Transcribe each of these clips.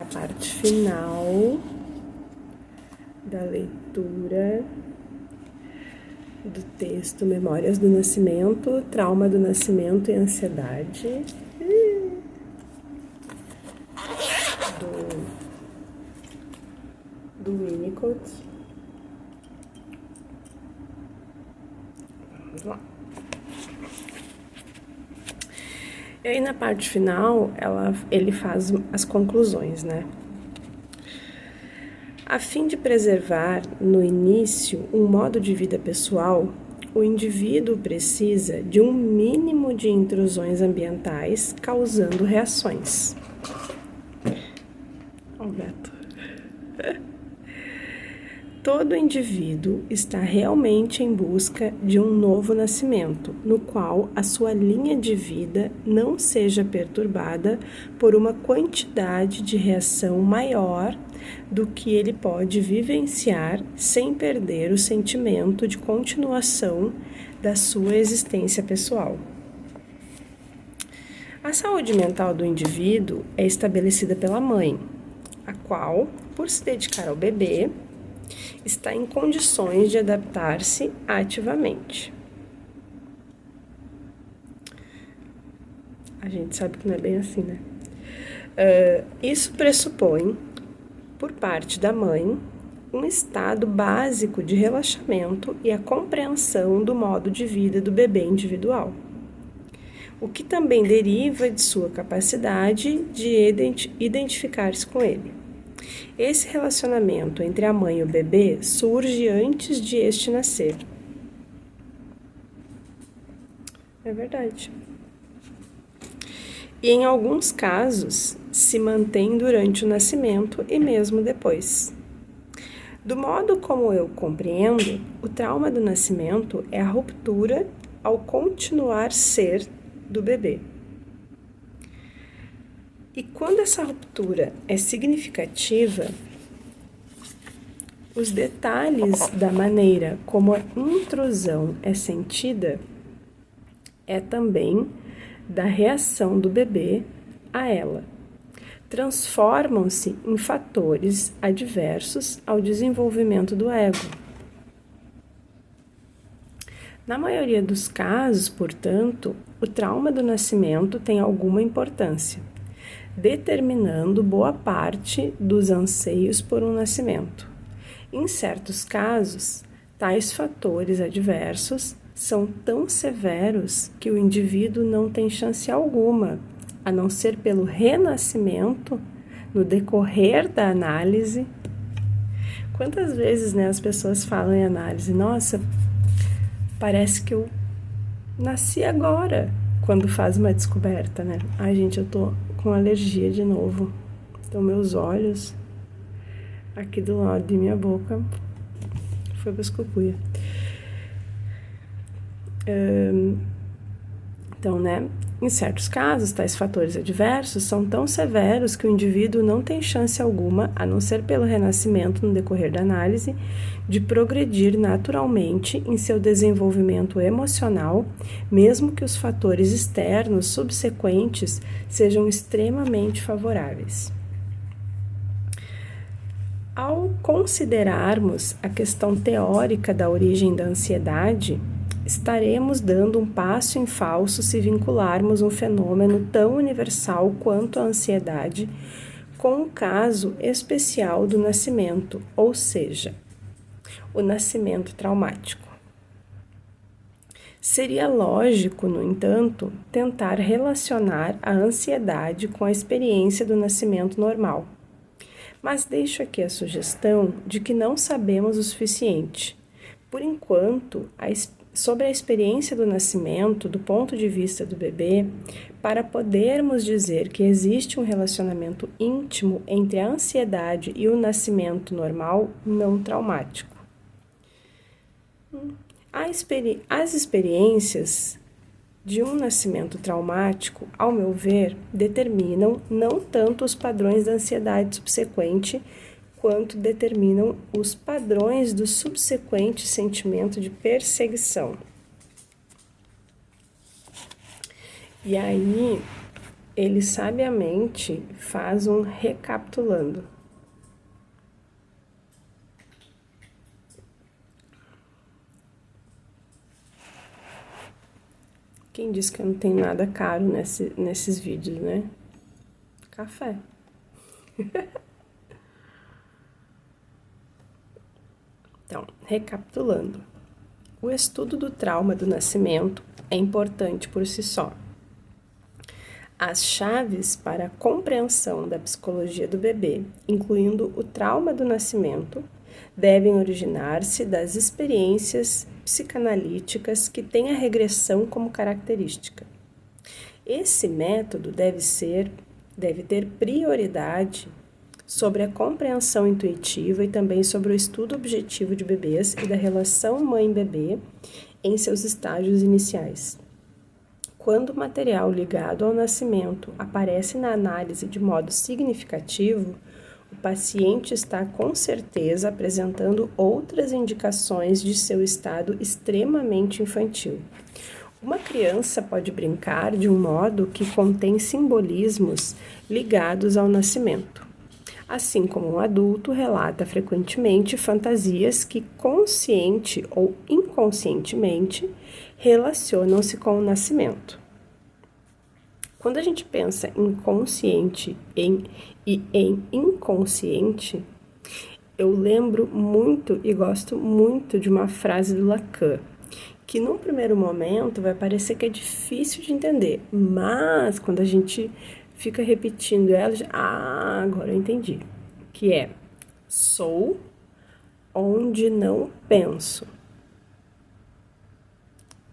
A parte final da leitura do texto Memórias do Nascimento, Trauma do Nascimento e Ansiedade, do Winnicott. Vamos lá. E aí na parte final, ele faz as conclusões, né? A fim de preservar, no início, um modo de vida pessoal, o indivíduo precisa de um mínimo de intrusões ambientais causando reações. Ó, o gato. Todo indivíduo está realmente em busca de um novo nascimento, no qual a sua linha de vida não seja perturbada por uma quantidade de reação maior do que ele pode vivenciar sem perder o sentimento de continuação da sua existência pessoal. A saúde mental do indivíduo é estabelecida pela mãe, a qual, por se dedicar ao bebê, está em condições de adaptar-se ativamente. A gente sabe que não é bem assim, né? Isso pressupõe, por parte da mãe, um estado básico de relaxamento e a compreensão do modo de vida do bebê individual, o que também deriva de sua capacidade de identificar-se com ele. Esse relacionamento entre a mãe e o bebê surge antes de este nascer. É verdade. E em alguns casos, se mantém durante o nascimento e mesmo depois. Do modo como eu compreendo, o trauma do nascimento é a ruptura ao continuar ser do bebê. E quando essa ruptura é significativa, os detalhes da maneira como a intrusão é sentida é também da reação do bebê a ela. Transformam-se em fatores adversos ao desenvolvimento do ego. Na maioria dos casos, portanto, o trauma do nascimento tem alguma importância, determinando boa parte dos anseios por um nascimento. Em certos casos, tais fatores adversos são tão severos que o indivíduo não tem chance alguma, a não ser pelo renascimento no decorrer da análise. Quantas vezes, né, as pessoas falam em análise, nossa, parece que eu nasci agora, quando faz uma descoberta, né? Ai, gente, eu tô com alergia de novo. Então, meus olhos, aqui do lado de minha boca, foi para as cucuia. Então, né? Em certos casos, tais fatores adversos são tão severos que o indivíduo não tem chance alguma, a não ser pelo renascimento no decorrer da análise, de progredir naturalmente em seu desenvolvimento emocional, mesmo que os fatores externos subsequentes sejam extremamente favoráveis. Ao considerarmos a questão teórica da origem da ansiedade, estaremos dando um passo em falso se vincularmos um fenômeno tão universal quanto a ansiedade com o caso especial do nascimento, ou seja, o nascimento traumático. Seria lógico, no entanto, tentar relacionar a ansiedade com a experiência do nascimento normal. Mas deixo aqui a sugestão de que não sabemos o suficiente. Por enquanto, sobre a experiência do nascimento, do ponto de vista do bebê, para podermos dizer que existe um relacionamento íntimo entre a ansiedade e o nascimento normal não traumático. As experiências de um nascimento traumático, ao meu ver, determinam não tanto os padrões da ansiedade subsequente, quanto determinam os padrões do subsequente sentimento de perseguição. E aí, ele sabiamente faz um recapitulando. Quem disse que eu não tenho nada caro nesses vídeos, né? Café. Então, recapitulando. O estudo do trauma do nascimento é importante por si só. As chaves para a compreensão da psicologia do bebê, incluindo o trauma do nascimento, devem originar-se das experiências psicanalíticas que têm a regressão como característica. Esse método deve ter prioridade sobre a compreensão intuitiva e também sobre o estudo objetivo de bebês e da relação mãe-bebê em seus estágios iniciais. Quando o material ligado ao nascimento aparece na análise de modo significativo, o paciente está com certeza apresentando outras indicações de seu estado extremamente infantil. Uma criança pode brincar de um modo que contém simbolismos ligados ao nascimento, assim como um adulto relata frequentemente fantasias que, consciente ou inconscientemente, relacionam-se com o nascimento. Quando a gente pensa em consciente e em inconsciente, eu lembro muito e gosto muito de uma frase do Lacan, que num primeiro momento vai parecer que é difícil de entender, mas quando a gente fica repetindo ela, agora eu entendi, que é: sou onde não penso.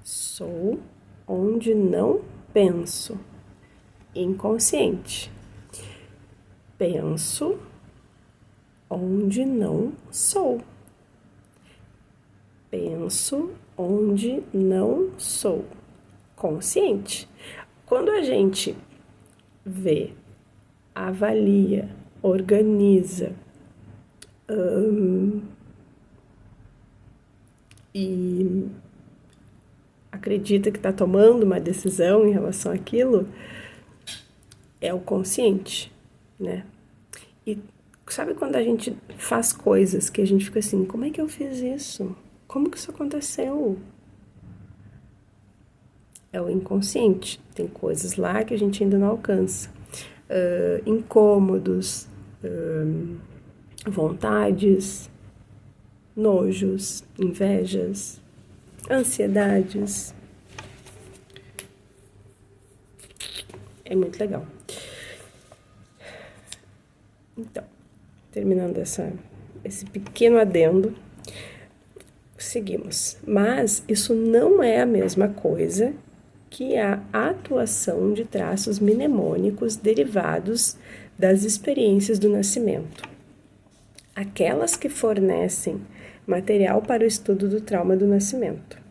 Sou onde não penso. Inconsciente. Penso onde não sou. Penso onde não sou. Consciente. Quando a gente vê, avalia, organiza e acredita que está tomando uma decisão em relação àquilo, é o consciente, né? E sabe quando a gente faz coisas que a gente fica assim, como é que eu fiz isso? Como que isso aconteceu? É o inconsciente. Tem coisas lá que a gente ainda não alcança. Incômodos, vontades, nojos, invejas, ansiedades. É muito legal. Então, terminando esse pequeno adendo, seguimos. Mas isso não é a mesma coisa que a atuação de traços mnemônicos derivados das experiências do nascimento. Aquelas que fornecem material para o estudo do trauma do nascimento.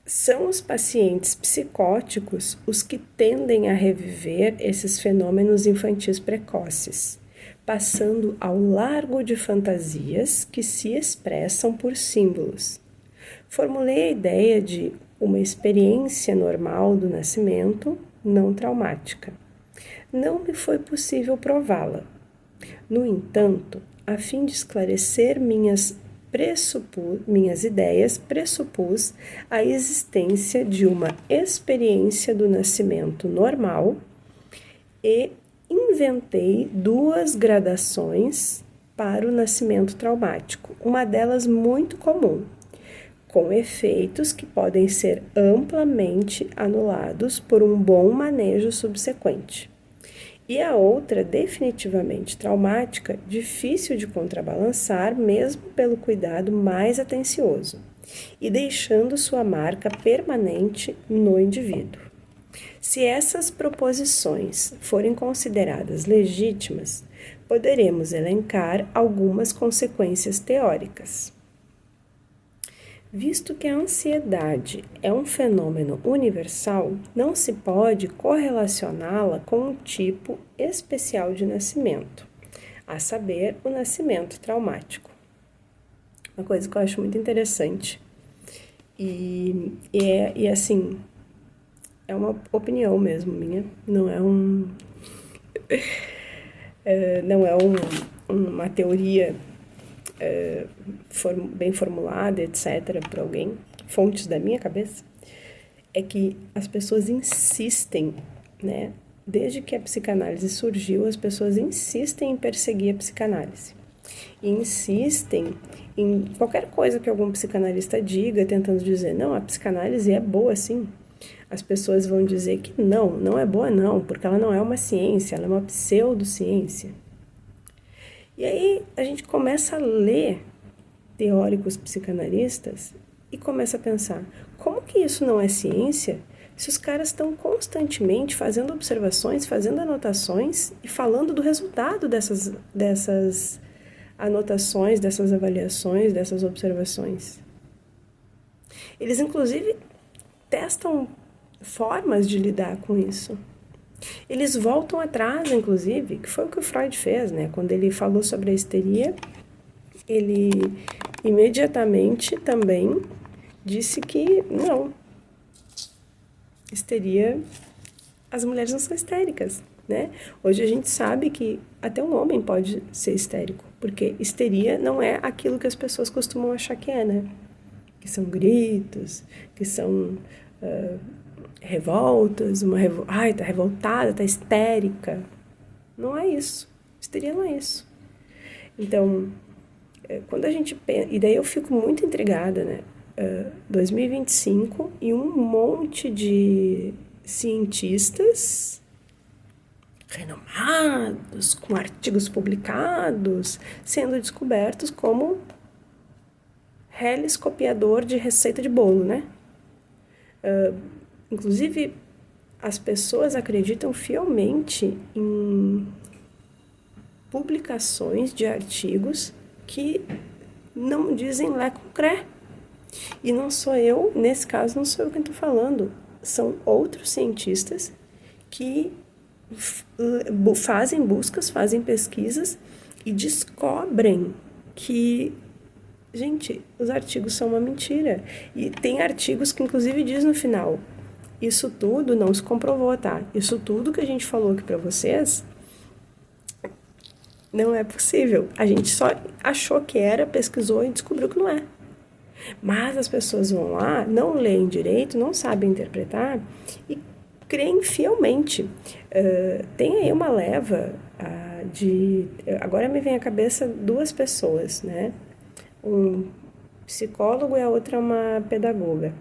São os pacientes psicóticos os que tendem a reviver esses fenômenos infantis precoces, passando ao largo de fantasias que se expressam por símbolos. Formulei a ideia de uma experiência normal do nascimento, não traumática. Não me foi possível prová-la. No entanto, a fim de esclarecer minhas ideias, pressupus a existência de uma experiência do nascimento normal e inventei 2 gradações para o nascimento traumático, uma delas muito comum, com efeitos que podem ser amplamente anulados por um bom manejo subsequente. E a outra, definitivamente traumática, difícil de contrabalançar, mesmo pelo cuidado mais atencioso, e deixando sua marca permanente no indivíduo. Se essas proposições forem consideradas legítimas, poderemos elencar algumas consequências teóricas. Visto que a ansiedade é um fenômeno universal, não se pode correlacioná-la com um tipo especial de nascimento, a saber, o nascimento traumático. Uma coisa que eu acho muito interessante. E assim, é uma opinião mesmo minha, não é uma teoria bem formulada, etc., por alguém, fontes da minha cabeça, é que as pessoas insistem, né? Desde que a psicanálise surgiu, as pessoas insistem em perseguir a psicanálise. E insistem em qualquer coisa que algum psicanalista diga, tentando dizer, não, a psicanálise é boa sim. As pessoas vão dizer que não é boa não, porque ela não é uma ciência, ela é uma pseudociência. E aí a gente começa a ler teóricos psicanalistas e começa a pensar, como que isso não é ciência se os caras estão constantemente fazendo observações, fazendo anotações e falando do resultado dessas anotações, dessas avaliações, dessas observações? Eles, inclusive, testam formas de lidar com isso. Eles voltam atrás, inclusive, que foi o que o Freud fez, né? Quando ele falou sobre a histeria, ele imediatamente também disse que não, histeria, as mulheres não são histéricas, né? Hoje a gente sabe que até um homem pode ser histérico, porque histeria não é aquilo que as pessoas costumam achar que é, né? Que são gritos, que são revoltas, ai, tá revoltada, tá histérica. Não é isso. Histeria não é isso. Então, quando a gente pensa, e daí eu fico muito intrigada, né? 2025 e um monte de cientistas renomados, com artigos publicados, sendo descobertos como reles copiador de receita de bolo, né? Inclusive, as pessoas acreditam fielmente em publicações de artigos que não dizem lé com cré. E não sou eu, nesse caso, não sou eu quem estou falando. São outros cientistas que fazem buscas, fazem pesquisas e descobrem que, gente, os artigos são uma mentira. E tem artigos que, inclusive, diz no final, isso tudo não se comprovou, tá? Isso tudo que a gente falou aqui para vocês não é possível. A gente só achou que era, pesquisou e descobriu que não é. Mas as pessoas vão lá, não leem direito, não sabem interpretar e creem fielmente. Tem aí uma leva de... Agora me vem à cabeça duas pessoas, né? Um psicólogo e a outra uma pedagoga.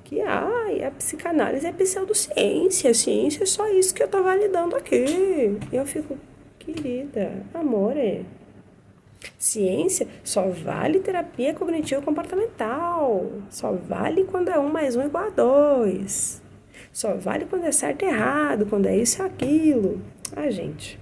Que, a psicanálise é pseudociência, a ciência é só isso que eu tô validando aqui. E eu fico, querida, amore... Ciência só vale terapia cognitivo-comportamental. Só vale quando é 1 mais 1 igual a 2. Só vale quando é certo e errado, quando é isso e aquilo. Gente.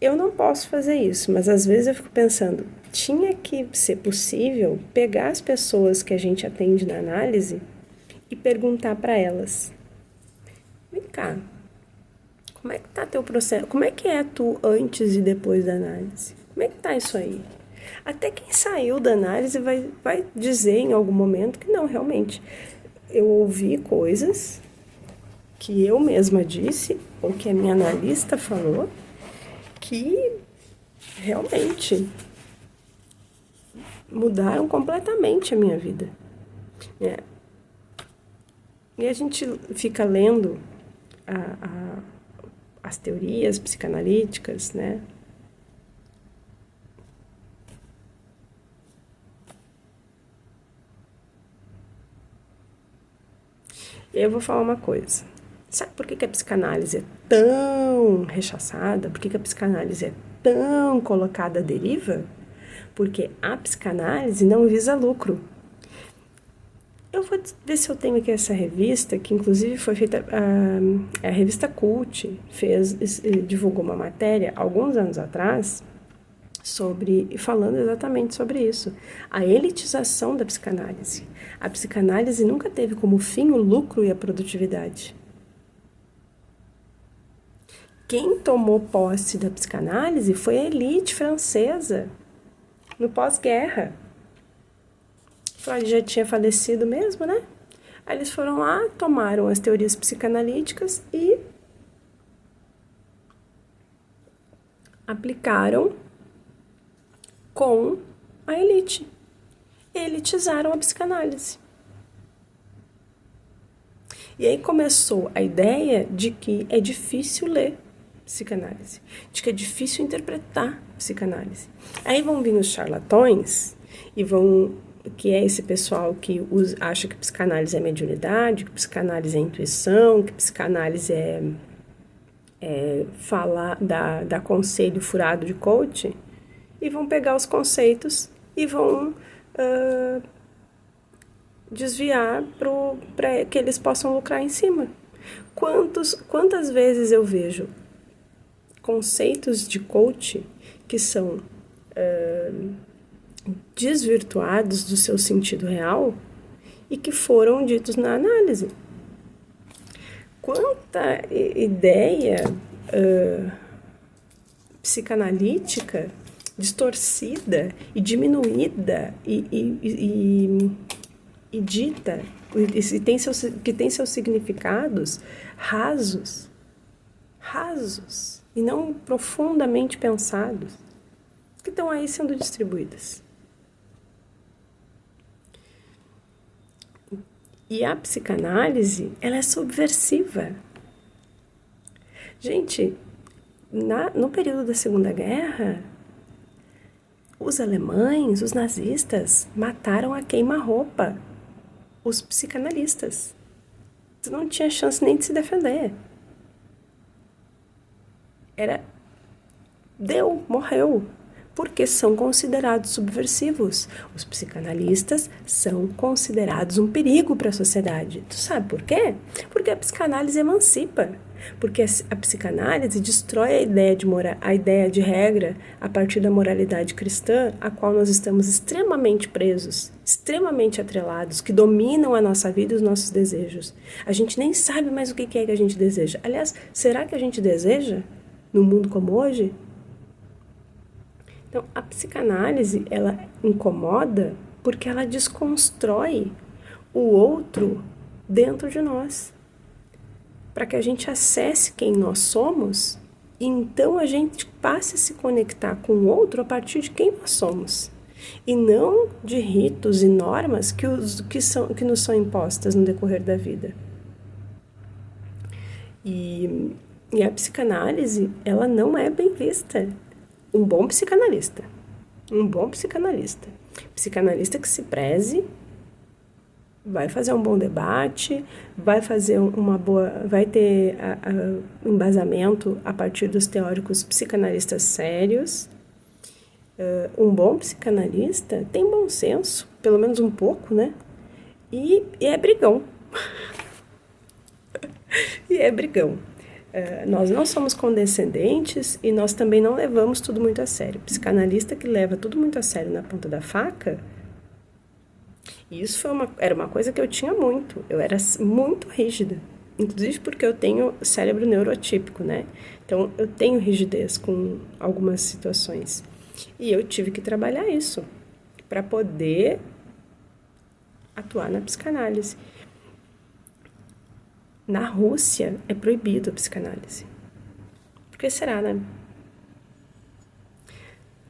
Eu não posso fazer isso, mas às vezes eu fico pensando, tinha que ser possível pegar as pessoas que a gente atende na análise e perguntar para elas. Vem cá. Como é que tá teu processo? Como é que é tu antes e depois da análise? Como é que tá isso aí? Até quem saiu da análise vai dizer em algum momento que não, realmente. Eu ouvi coisas que eu mesma disse, ou que a minha analista falou, que realmente mudaram completamente a minha vida. E a gente fica lendo as teorias psicanalíticas, né? E eu vou falar uma coisa. Sabe por que a psicanálise é tão rechaçada? Por que a psicanálise é tão colocada à deriva? Porque a psicanálise não visa lucro. Eu vou ver se eu tenho aqui essa revista, que inclusive foi feita, a revista Cult divulgou uma matéria alguns anos atrás, falando exatamente sobre isso, a elitização da psicanálise. A psicanálise nunca teve como fim o lucro e a produtividade. Quem tomou posse da psicanálise foi a elite francesa, no pós-guerra. Freud já tinha falecido mesmo, né? Aí eles foram lá, tomaram as teorias psicanalíticas e aplicaram com a elite. Elitizaram a psicanálise. E aí começou a ideia de que é difícil ler psicanálise, de que é difícil interpretar psicanálise. Aí vão vir os charlatões e que é esse pessoal que acha que psicanálise é mediunidade, que psicanálise é intuição, que psicanálise é falar, dar conselho furado de coach, e vão pegar os conceitos e vão desviar para que eles possam lucrar em cima. Quantas vezes eu vejo conceitos de coach que são desvirtuados do seu sentido real e que foram ditos na análise. Quanta ideia psicanalítica distorcida e diminuída e dita, que tem seus significados rasos e não profundamente pensados, que estão aí sendo distribuídas. E a psicanálise, ela é subversiva. Gente, no período da Segunda Guerra, os alemães, os nazistas, mataram a queima-roupa os psicanalistas. Tu não tinha chance nem de se defender. Morreu. Porque são considerados subversivos. Os psicanalistas são considerados um perigo para a sociedade. Tu sabe por quê? Porque a psicanálise emancipa. Porque a psicanálise destrói a ideia de regra a partir da moralidade cristã, a qual nós estamos extremamente presos, extremamente atrelados, que dominam a nossa vida e os nossos desejos. A gente nem sabe mais o que é que a gente deseja. Aliás, será que a gente deseja num mundo como hoje? Então, a psicanálise, ela incomoda porque ela desconstrói o outro dentro de nós, para que a gente acesse quem nós somos e então a gente passe a se conectar com o outro a partir de quem nós somos, e não de ritos e normas que nos são impostas no decorrer da vida. E a psicanálise, ela não é bem vista. Um bom psicanalista que se preze, vai fazer um bom debate, vai ter embasamento a partir dos teóricos psicanalistas sérios. Um bom psicanalista tem bom senso, pelo menos um pouco, né? E é brigão. Nós não somos condescendentes e nós também não levamos tudo muito a sério. Psicanalista que leva tudo muito a sério na ponta da faca, isso era uma coisa que eu tinha muito. Eu era muito rígida, inclusive porque eu tenho cérebro neurotípico, né? Então, eu tenho rigidez com algumas situações. E eu tive que trabalhar isso para poder atuar na psicanálise. Na Rússia é proibido a psicanálise. Por que será, né?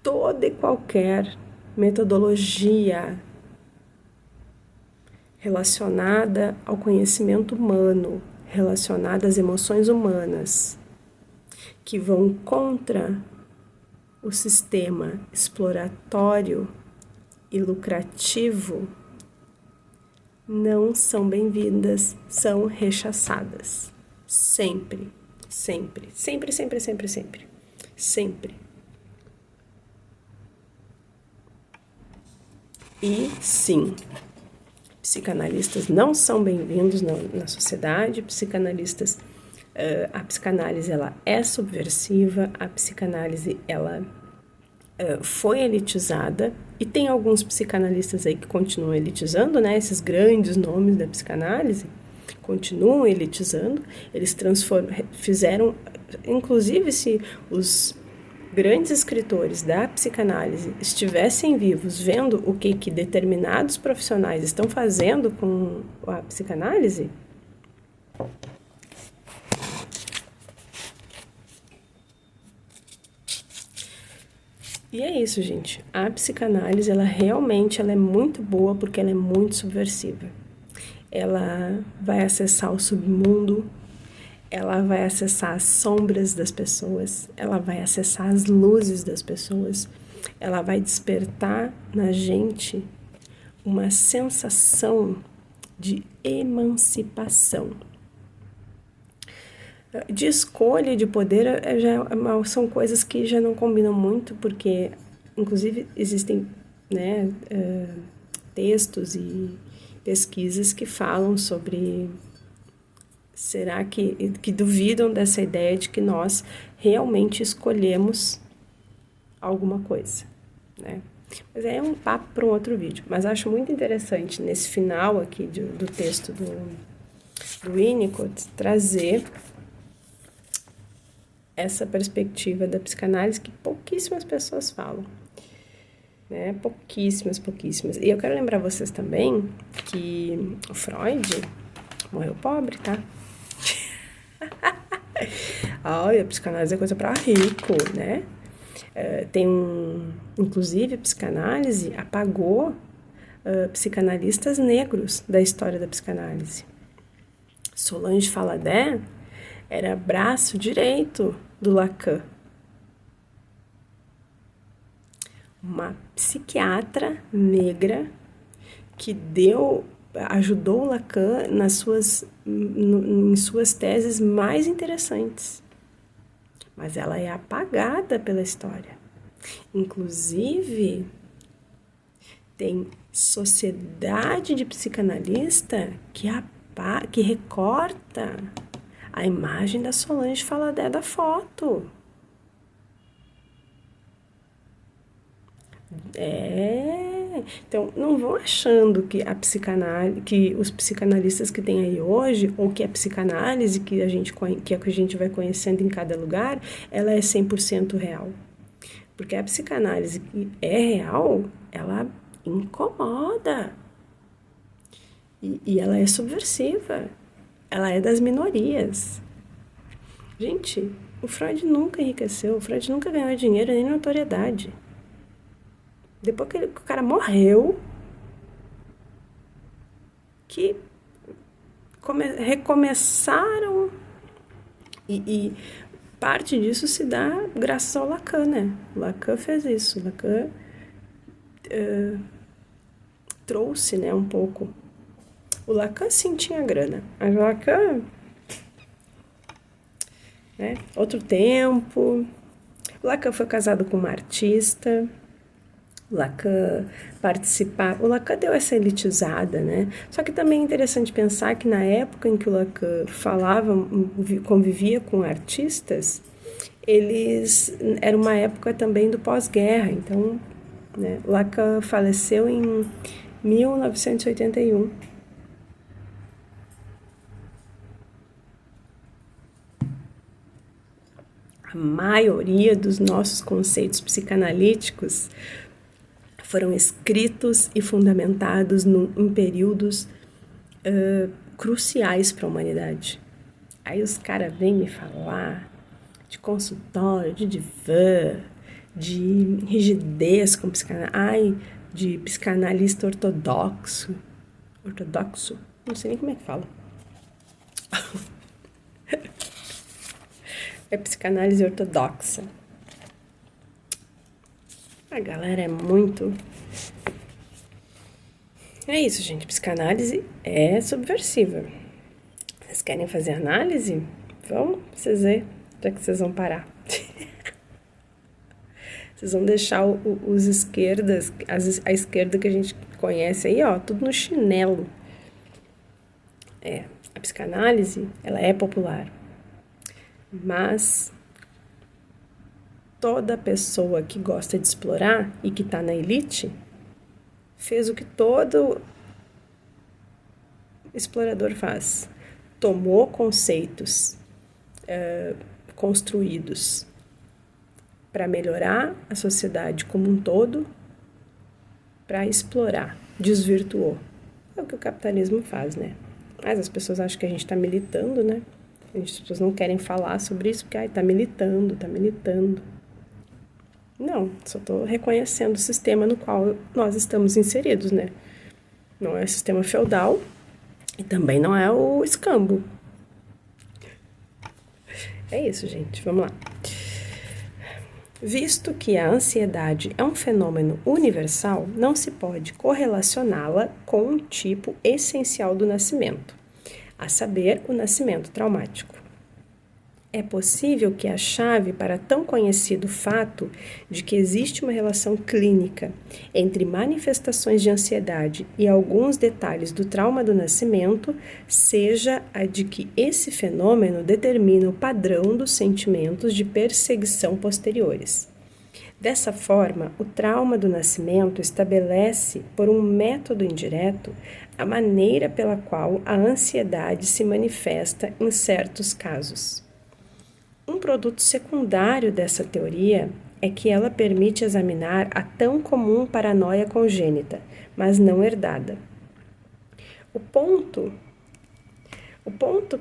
Toda e qualquer metodologia relacionada ao conhecimento humano, relacionada às emoções humanas, que vão contra o sistema exploratório e lucrativo, não são bem-vindas, são rechaçadas. Sempre, sempre, sempre, sempre, sempre, sempre, sempre. E sim, psicanalistas não são bem-vindos na sociedade, a psicanálise ela é subversiva, a psicanálise ela foi elitizada, e tem alguns psicanalistas aí que continuam elitizando, né? Esses grandes nomes da psicanálise continuam elitizando, eles fizeram, inclusive se os grandes escritores da psicanálise estivessem vivos, vendo o que determinados profissionais estão fazendo com a psicanálise, e é isso, gente. A psicanálise, ela realmente é muito boa porque ela é muito subversiva. Ela vai acessar o submundo, ela vai acessar as sombras das pessoas, ela vai acessar as luzes das pessoas, ela vai despertar na gente uma sensação de emancipação. De escolha e de poder são coisas que já não combinam muito, porque, inclusive, existem, né, textos e pesquisas que falam sobre... Será que duvidam dessa ideia de que nós realmente escolhemos alguma coisa, né? Mas é um papo para um outro vídeo. Mas acho muito interessante, nesse final aqui do texto do Winnicott, trazer essa perspectiva da psicanálise que pouquíssimas pessoas falam, né? Pouquíssimas. E eu quero lembrar vocês também que o Freud morreu pobre, tá? Olha, a psicanálise é coisa para rico, né? Inclusive, a psicanálise apagou psicanalistas negros da história da psicanálise. Solange Faladé era braço direito do Lacan. Uma psiquiatra negra que ajudou o Lacan em suas teses mais interessantes. Mas ela é apagada pela história. Inclusive, tem sociedade de psicanalista que recorta a imagem da Solange Faladé da foto. Então, não vão achando que a psicanálise, que os psicanalistas que tem aí hoje, ou que a psicanálise que a gente vai conhecendo em cada lugar, ela é 100% real. Porque a psicanálise que é real, ela incomoda. E ela é subversiva. Ela é das minorias. Gente, o Freud nunca enriqueceu, o Freud nunca ganhou dinheiro nem notoriedade. Depois que o cara morreu, que recomeçaram, e parte disso se dá graças ao Lacan, né? O Lacan fez isso, o Lacan trouxe, né, um pouco. O Lacan sim tinha grana, mas o Lacan, né, outro tempo. O Lacan foi casado com uma artista. O Lacan o Lacan deu essa elitizada, né? Só que também é interessante pensar que na época em que o Lacan convivia com artistas, era uma época também do pós-guerra. Então, né, Lacan faleceu em 1981. A maioria dos nossos conceitos psicanalíticos foram escritos e fundamentados em períodos cruciais para a humanidade. Aí os caras vêm me falar de consultório, de divã, de rigidez com psicanálise, de psicanalista ortodoxo, não sei nem como é que fala. É psicanálise ortodoxa. A galera é muito... É isso, gente. Psicanálise é subversiva. Vocês querem fazer análise? Vamos, vocês verem, já que vocês vão parar. Vocês vão deixar os esquerdas, a esquerda que a gente conhece aí, ó, tudo no chinelo. A psicanálise, ela é popular. Mas toda pessoa que gosta de explorar e que está na elite fez o que todo explorador faz. Tomou conceitos construídos para melhorar a sociedade como um todo, para explorar, desvirtuou. É o que o capitalismo faz, né? Mas as pessoas acham que a gente está militando, né? As pessoas não querem falar sobre isso porque está militando, está militando. Não, só estou reconhecendo o sistema no qual nós estamos inseridos, né? Não é o sistema feudal e também não é o escambo. É isso, gente. Vamos lá. Visto que a ansiedade é um fenômeno universal, não se pode correlacioná-la com um tipo essencial do nascimento, a saber, o nascimento traumático. É possível que a chave para tão conhecido fato de que existe uma relação clínica entre manifestações de ansiedade e alguns detalhes do trauma do nascimento seja a de que esse fenômeno determina o padrão dos sentimentos de perseguição posteriores. Dessa forma, o trauma do nascimento estabelece, por um método indireto, a maneira pela qual a ansiedade se manifesta em certos casos. Um produto secundário dessa teoria é que ela permite examinar a tão comum paranoia congênita, mas não herdada. O ponto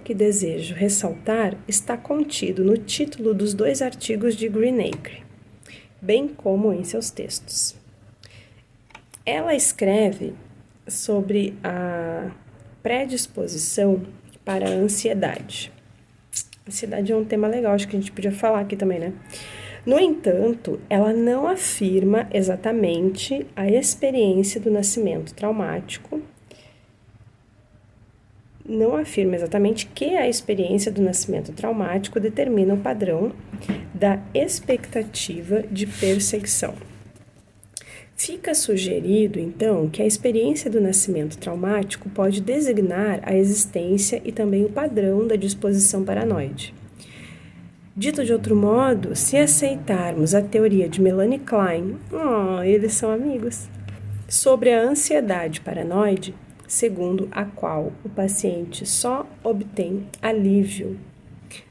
que desejo ressaltar está contido no título dos 2 artigos de Greenacre, bem como em seus textos. Ela escreve sobre a predisposição para a ansiedade. Ansiedade é um tema legal, acho que a gente podia falar aqui também, né? No entanto, ela não afirma exatamente a experiência do nascimento traumático, não afirma exatamente que a experiência do nascimento traumático determina o padrão da expectativa de perseguição. Fica sugerido, então, que a experiência do nascimento traumático pode designar a existência e também o padrão da disposição paranoide. Dito de outro modo, se aceitarmos a teoria de Melanie Klein, eles são amigos, sobre a ansiedade paranoide, segundo a qual o paciente só obtém alívio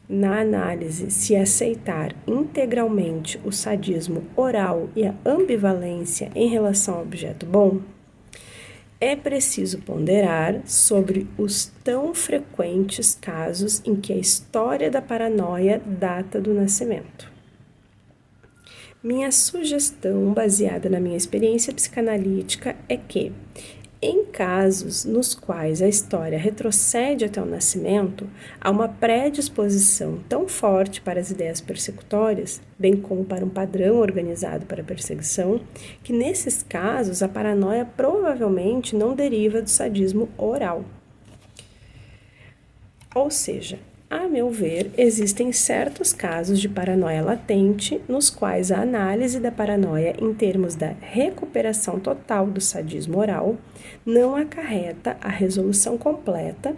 na análise se aceitar integralmente o sadismo oral e a ambivalência em relação ao objeto bom, é preciso ponderar sobre os tão frequentes casos em que a história da paranoia data do nascimento. Minha sugestão, baseada na minha experiência psicanalítica, é que, em casos nos quais a história retrocede até o nascimento, há uma predisposição tão forte para as ideias persecutórias, bem como para um padrão organizado para a perseguição, que nesses casos a paranoia provavelmente não deriva do sadismo oral. Ou seja, a meu ver, existem certos casos de paranoia latente nos quais a análise da paranoia em termos da recuperação total do sadismo oral não acarreta a resolução completa,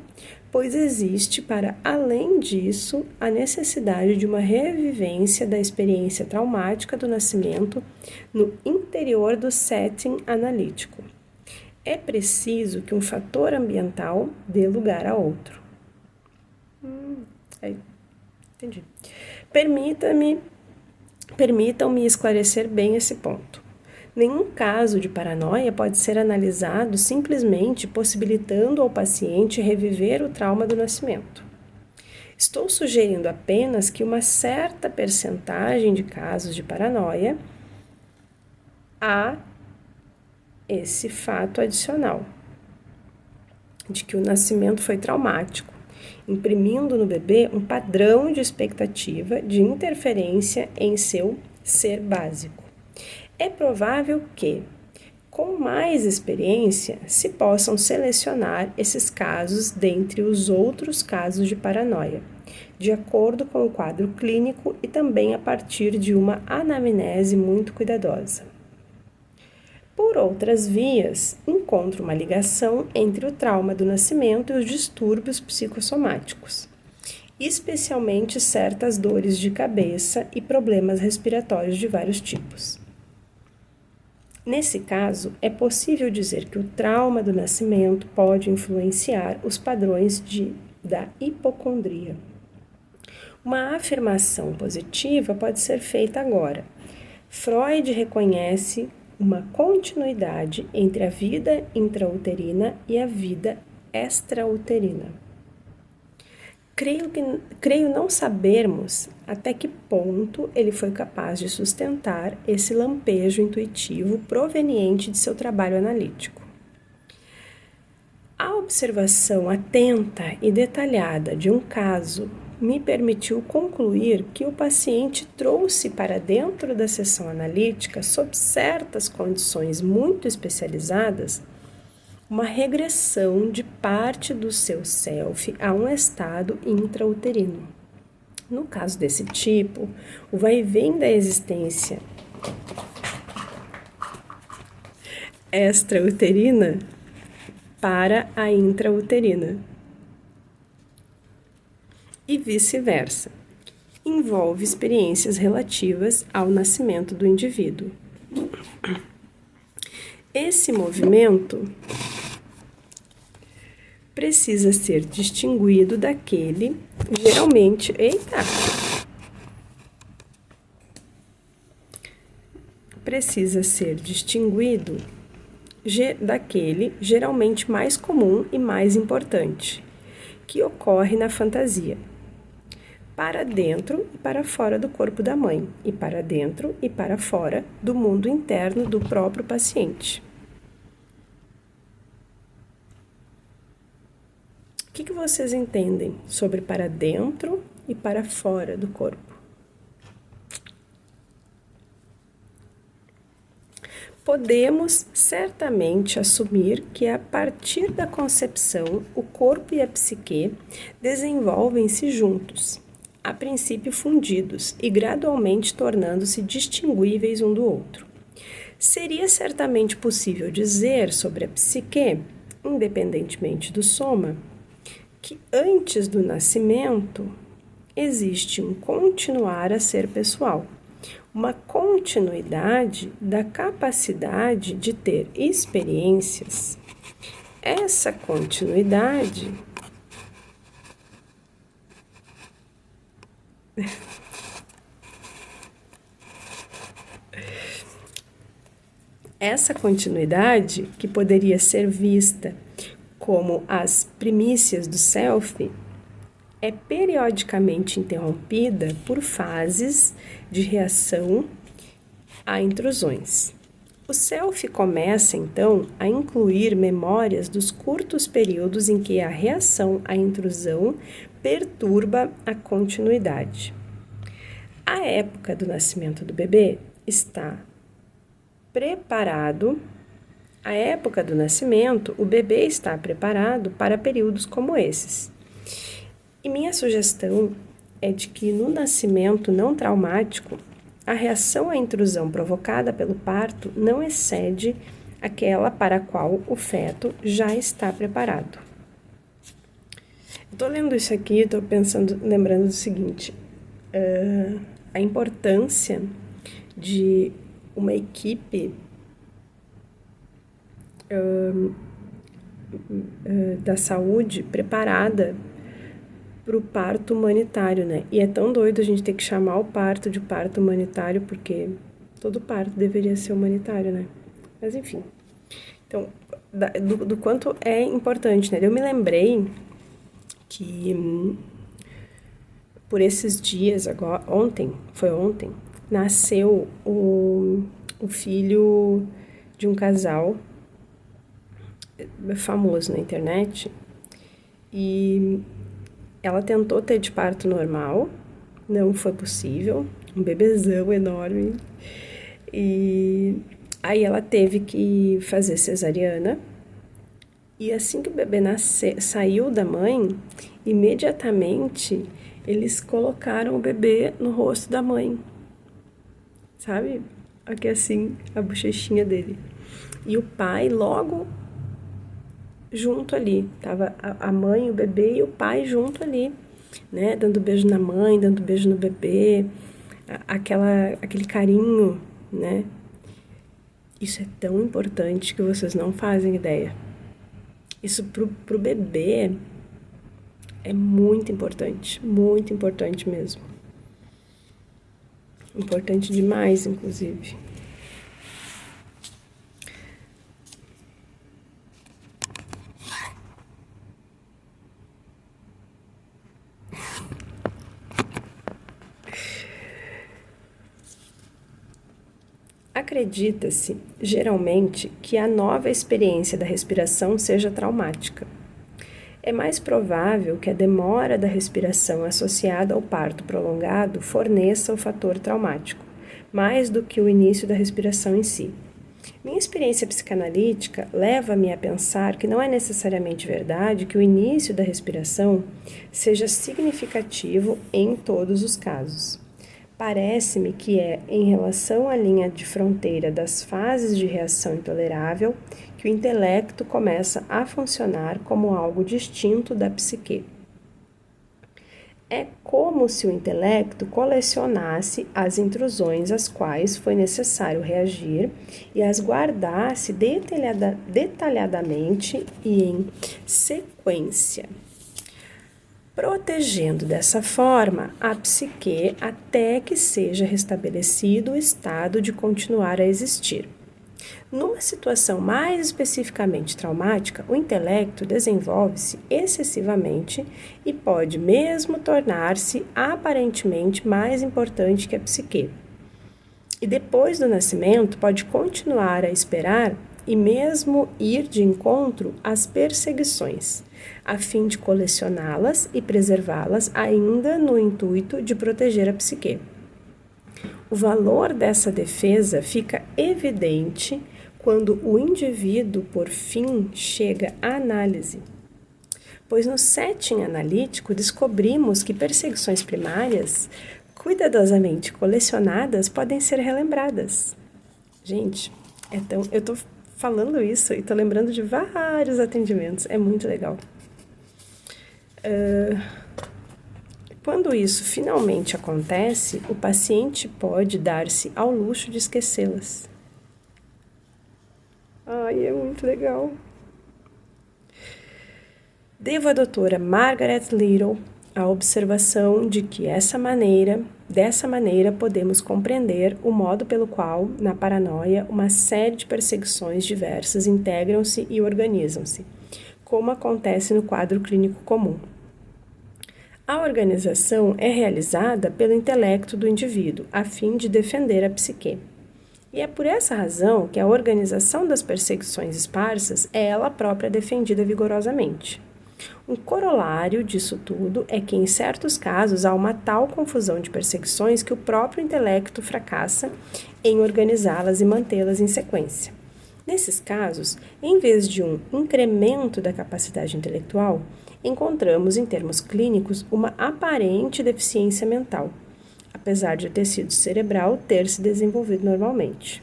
pois existe, para além disso, a necessidade de uma revivência da experiência traumática do nascimento no interior do setting analítico. É preciso que um fator ambiental dê lugar a outro. Entendi. Permitam-me esclarecer bem esse ponto. Nenhum caso de paranoia pode ser analisado simplesmente possibilitando ao paciente reviver o trauma do nascimento. Estou sugerindo apenas que uma certa percentagem de casos de paranoia há esse fato adicional de que o nascimento foi traumático, imprimindo no bebê um padrão de expectativa de interferência em seu ser básico. É provável que, com mais experiência, se possam selecionar esses casos dentre os outros casos de paranoia, de acordo com o quadro clínico e também a partir de uma anamnese muito cuidadosa. Por outras vias, encontro uma ligação entre o trauma do nascimento e os distúrbios psicossomáticos, especialmente certas dores de cabeça e problemas respiratórios de vários tipos. Nesse caso, é possível dizer que o trauma do nascimento pode influenciar os padrões da hipocondria. Uma afirmação positiva pode ser feita agora. Freud reconhece uma continuidade entre a vida intrauterina e a vida extrauterina. Creio não sabermos até que ponto ele foi capaz de sustentar esse lampejo intuitivo proveniente de seu trabalho analítico. A observação atenta e detalhada de um caso me permitiu concluir que o paciente trouxe para dentro da sessão analítica, sob certas condições muito especializadas, uma regressão de parte do seu self a um estado intrauterino. No caso desse tipo, o vai-vem da existência extrauterina para a intrauterina e vice-versa. Envolve experiências relativas ao nascimento do indivíduo. Esse movimento precisa ser distinguido daquele, geralmente, precisa ser distinguido daquele, geralmente mais comum e mais importante, que ocorre na fantasia, para dentro e para fora do corpo da mãe, e para dentro e para fora do mundo interno do próprio paciente. O que vocês entendem sobre para dentro e para fora do corpo? Podemos certamente assumir que a partir da concepção, o corpo e a psique desenvolvem-se juntos, a princípio fundidos e gradualmente tornando-se distinguíveis um do outro. Seria certamente possível dizer sobre a psique, independentemente do soma, que antes do nascimento existe um continuar a ser pessoal, uma continuidade da capacidade de ter experiências. Essa continuidade que poderia ser vista como as primícias do self, é periodicamente interrompida por fases de reação a intrusões. O self começa, então, a incluir memórias dos curtos períodos em que a reação à intrusão perturba a continuidade. A época do nascimento do bebê está preparado. A época do nascimento, o bebê está preparado para períodos como esses. E minha sugestão é de que no nascimento não traumático, a reação à intrusão provocada pelo parto não excede aquela para a qual o feto já está preparado. Estou lendo isso aqui, estou lembrando do seguinte, a importância de uma equipe da saúde preparada para o parto humanitário, né? E é tão doido a gente ter que chamar o parto de parto humanitário, porque todo parto deveria ser humanitário, né? Mas enfim. Então, do quanto é importante, né? Eu me lembrei que por esses dias, agora, ontem, nasceu o filho de um casal famoso na internet, e ela tentou ter de parto normal, não foi possível, um bebezão enorme, e aí ela teve que fazer cesariana, e assim que o bebê saiu da mãe, imediatamente eles colocaram o bebê no rosto da mãe, sabe? Aqui assim, a bochechinha dele. E o pai logo junto ali, tava a mãe, o bebê e o pai junto ali, né, dando beijo na mãe, dando beijo no bebê, aquele carinho, né? Isso é tão importante que vocês não fazem ideia. Isso pro bebê É muito importante mesmo. Importante demais, inclusive. Acredita-se, geralmente, que a nova experiência da respiração seja traumática. É mais provável que a demora da respiração associada ao parto prolongado forneça o fator traumático, mais do que o início da respiração em si. Minha experiência psicanalítica leva-me a pensar que não é necessariamente verdade que o início da respiração seja significativo em todos os casos. Parece-me que é em relação à linha de fronteira das fases de reação intolerável que o intelecto começa a funcionar como algo distinto da psique. É como se o intelecto colecionasse as intrusões às quais foi necessário reagir e as guardasse detalhadamente e em sequência, protegendo dessa forma a psique até que seja restabelecido o estado de continuar a existir. Numa situação mais especificamente traumática, o intelecto desenvolve-se excessivamente e pode mesmo tornar-se aparentemente mais importante que a psique. E depois do nascimento, pode continuar a esperar e mesmo ir de encontro às perseguições, a fim de colecioná-las e preservá-las ainda no intuito de proteger a psique. O valor dessa defesa fica evidente quando o indivíduo, por fim, chega à análise. Pois no setting analítico descobrimos que perseguições primárias, cuidadosamente colecionadas, podem ser relembradas. Gente, eu estou falando isso e estou lembrando de vários atendimentos, é muito legal. Quando isso finalmente acontece, o paciente pode dar-se ao luxo de esquecê-las. Ai, é muito legal. Devo à doutora Margaret Little a observação de que dessa maneira podemos compreender o modo pelo qual, na paranoia, uma série de perseguições diversas integram-se e organizam-se, como acontece no quadro clínico comum. A organização é realizada pelo intelecto do indivíduo, a fim de defender a psique. E é por essa razão que a organização das perseguições esparsas é ela própria defendida vigorosamente. Um corolário disso tudo é que, em certos casos, há uma tal confusão de perseguições que o próprio intelecto fracassa em organizá-las e mantê-las em sequência. Nesses casos, em vez de um incremento da capacidade intelectual, encontramos, em termos clínicos, uma aparente deficiência mental, apesar de o tecido cerebral ter se desenvolvido normalmente.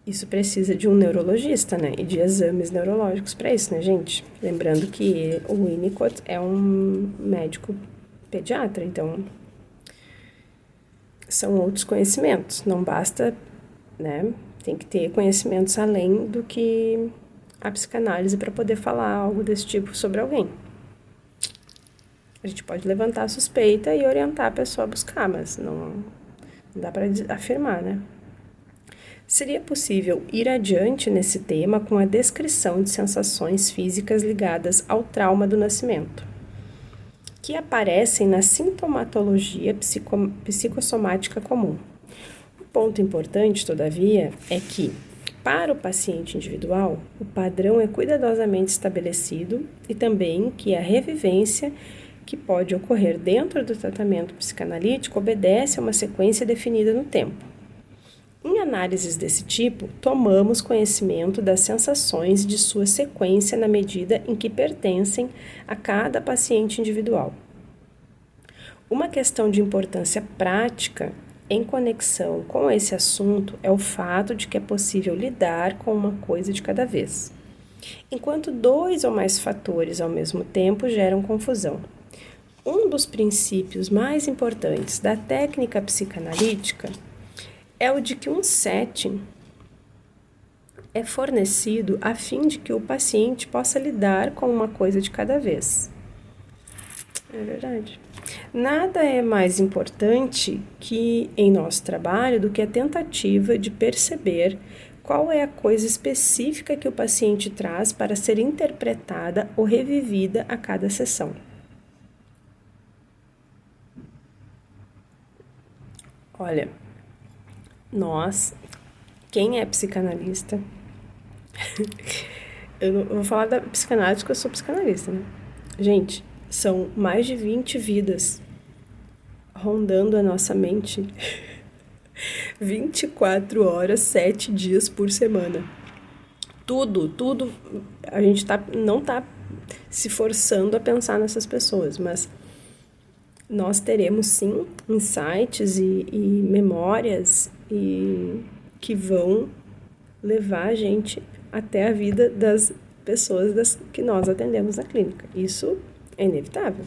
Isso precisa de um neurologista, né? E de exames neurológicos para isso, né, gente? Lembrando que o Winnicott é um médico pediatra, então são outros conhecimentos. Não basta, né? Tem que ter conhecimentos além do que a psicanálise para poder falar algo desse tipo sobre alguém. A gente pode levantar a suspeita e orientar a pessoa a buscar, mas não dá para afirmar, né? Seria possível ir adiante nesse tema com a descrição de sensações físicas ligadas ao trauma do nascimento, que aparecem na sintomatologia psicossomática comum. O ponto importante, todavia, é que, para o paciente individual, o padrão é cuidadosamente estabelecido e também que a revivência que pode ocorrer dentro do tratamento psicanalítico obedece a uma sequência definida no tempo. Em análises desse tipo, tomamos conhecimento das sensações de sua sequência na medida em que pertencem a cada paciente individual. Uma questão de importância prática em conexão com esse assunto é o fato de que é possível lidar com uma coisa de cada vez, enquanto 2 ou mais fatores ao mesmo tempo geram confusão. Um dos princípios mais importantes da técnica psicanalítica é o de que um setting é fornecido a fim de que o paciente possa lidar com uma coisa de cada vez. É verdade. Nada é mais importante que em nosso trabalho do que a tentativa de perceber qual é a coisa específica que o paciente traz para ser interpretada ou revivida a cada sessão. Olha, quem é psicanalista? Eu vou falar da psicanálise porque eu sou psicanalista, né? Gente, são mais de 20 vidas rondando a nossa mente 24 horas, 7 dias por semana. Tudo, a gente não tá se forçando a pensar nessas pessoas, mas nós teremos sim insights e memórias que vão levar a gente até a vida das pessoas que nós atendemos na clínica. Isso é inevitável.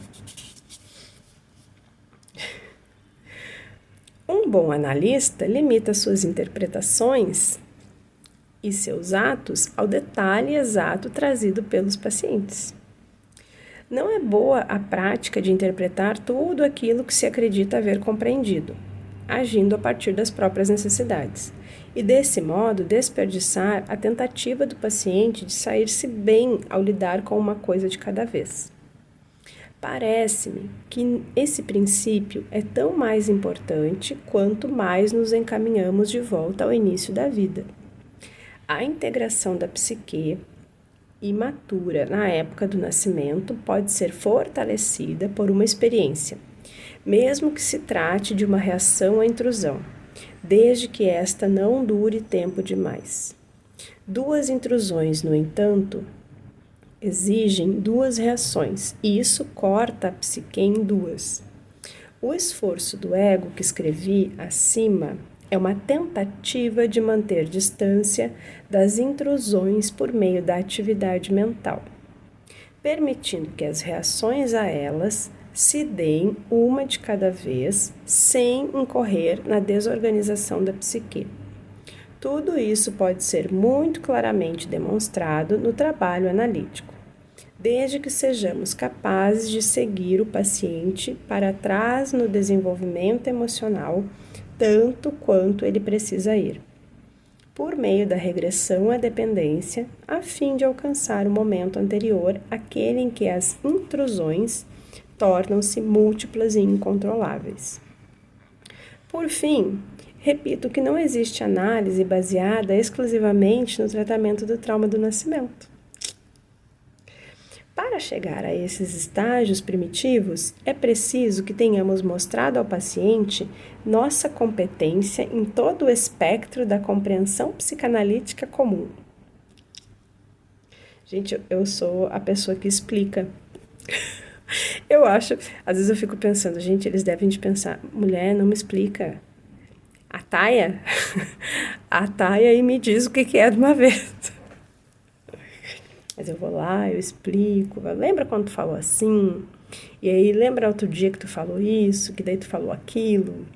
Um bom analista limita suas interpretações e seus atos ao detalhe exato trazido pelos pacientes. Não é boa a prática de interpretar tudo aquilo que se acredita haver compreendido, agindo a partir das próprias necessidades, e desse modo desperdiçar a tentativa do paciente de sair-se bem ao lidar com uma coisa de cada vez. Parece-me que esse princípio é tão mais importante quanto mais nos encaminhamos de volta ao início da vida. A integração da psique imatura na época do nascimento pode ser fortalecida por uma experiência, mesmo que se trate de uma reação à intrusão, desde que esta não dure tempo demais. 2 intrusões, no entanto, exigem 2 reações, e isso corta a psique em 2. O esforço do ego que escrevi acima é uma tentativa de manter distância das intrusões por meio da atividade mental, permitindo que as reações a elas se deem uma de cada vez, sem incorrer na desorganização da psique. Tudo isso pode ser muito claramente demonstrado no trabalho analítico, desde que sejamos capazes de seguir o paciente para trás no desenvolvimento emocional, tanto quanto ele precisa ir, por meio da regressão à dependência, a fim de alcançar o momento anterior àquele em que as intrusões tornam-se múltiplas e incontroláveis. Por fim, repito que não existe análise baseada exclusivamente no tratamento do trauma do nascimento. Para chegar a esses estágios primitivos, é preciso que tenhamos mostrado ao paciente nossa competência em todo o espectro da compreensão psicanalítica comum. Gente, eu sou a pessoa que explica. Eu acho, às vezes eu fico pensando, gente, eles devem de pensar, mulher, não me explica. Ataia e me diz o que é de uma vez. Mas eu vou lá, eu explico, lembra quando tu falou assim? E aí, lembra outro dia que tu falou isso, que daí tu falou aquilo?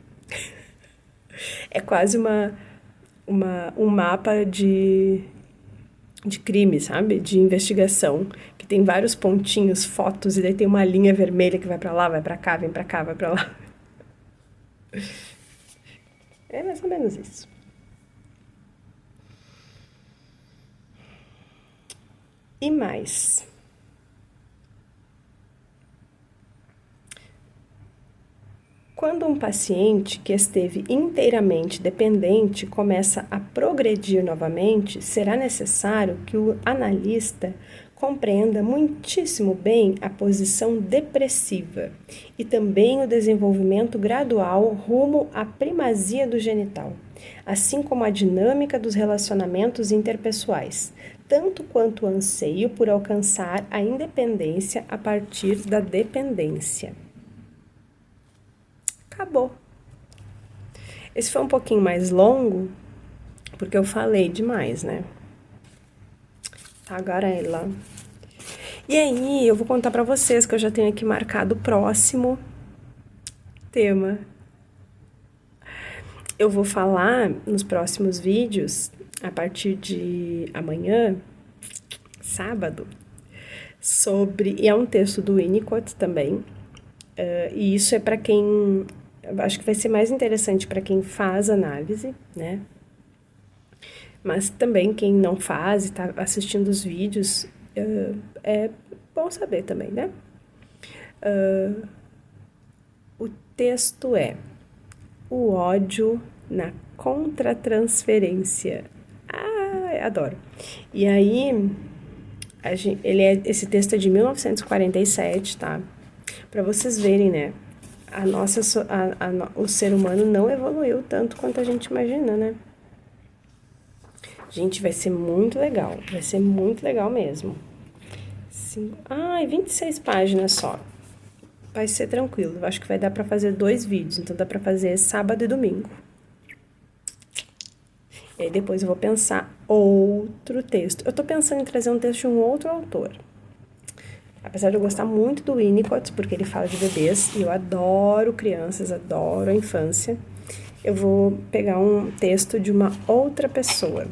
É quase um mapa de crime, sabe? De investigação, que tem vários pontinhos, fotos, e daí tem uma linha vermelha que vai pra lá, vai pra cá, vem pra cá, vai pra lá. É mais ou menos isso. E mais. Quando um paciente que esteve inteiramente dependente começa a progredir novamente, será necessário que o analista compreenda muitíssimo bem a posição depressiva e também o desenvolvimento gradual rumo à primazia do genital, assim como a dinâmica dos relacionamentos interpessoais, tanto quanto o anseio por alcançar a independência a partir da dependência. Acabou. Esse foi um pouquinho mais longo, porque eu falei demais, né? Agora ela. E aí, eu vou contar pra vocês que eu já tenho aqui marcado o próximo tema. Eu vou falar nos próximos vídeos, a partir de amanhã, sábado, sobre. E é um texto do Winnicott também. E isso é para quem. Acho que vai ser mais interessante para quem faz análise, né? Mas também quem não faz e está assistindo os vídeos, é bom saber também, né? O texto é o ódio na contratransferência. Ah, adoro. E aí, esse texto é de 1947, tá? Para vocês verem, né? O ser humano não evoluiu tanto quanto a gente imagina, né? Gente, vai ser muito legal. Vai ser muito legal mesmo. 26 páginas só. Vai ser tranquilo. Eu acho que vai dar pra fazer 2 vídeos. Então dá pra fazer sábado e domingo. E aí depois eu vou pensar outro texto. Eu tô pensando em trazer um texto de um outro autor. Apesar de eu gostar muito do Winnicott, porque ele fala de bebês, e eu adoro crianças, adoro a infância, eu vou pegar um texto de uma outra pessoa.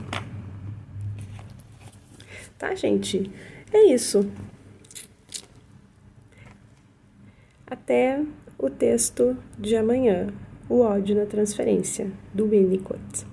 Tá, gente? É isso. Até o texto de amanhã, O ódio na transferência, do Winnicott.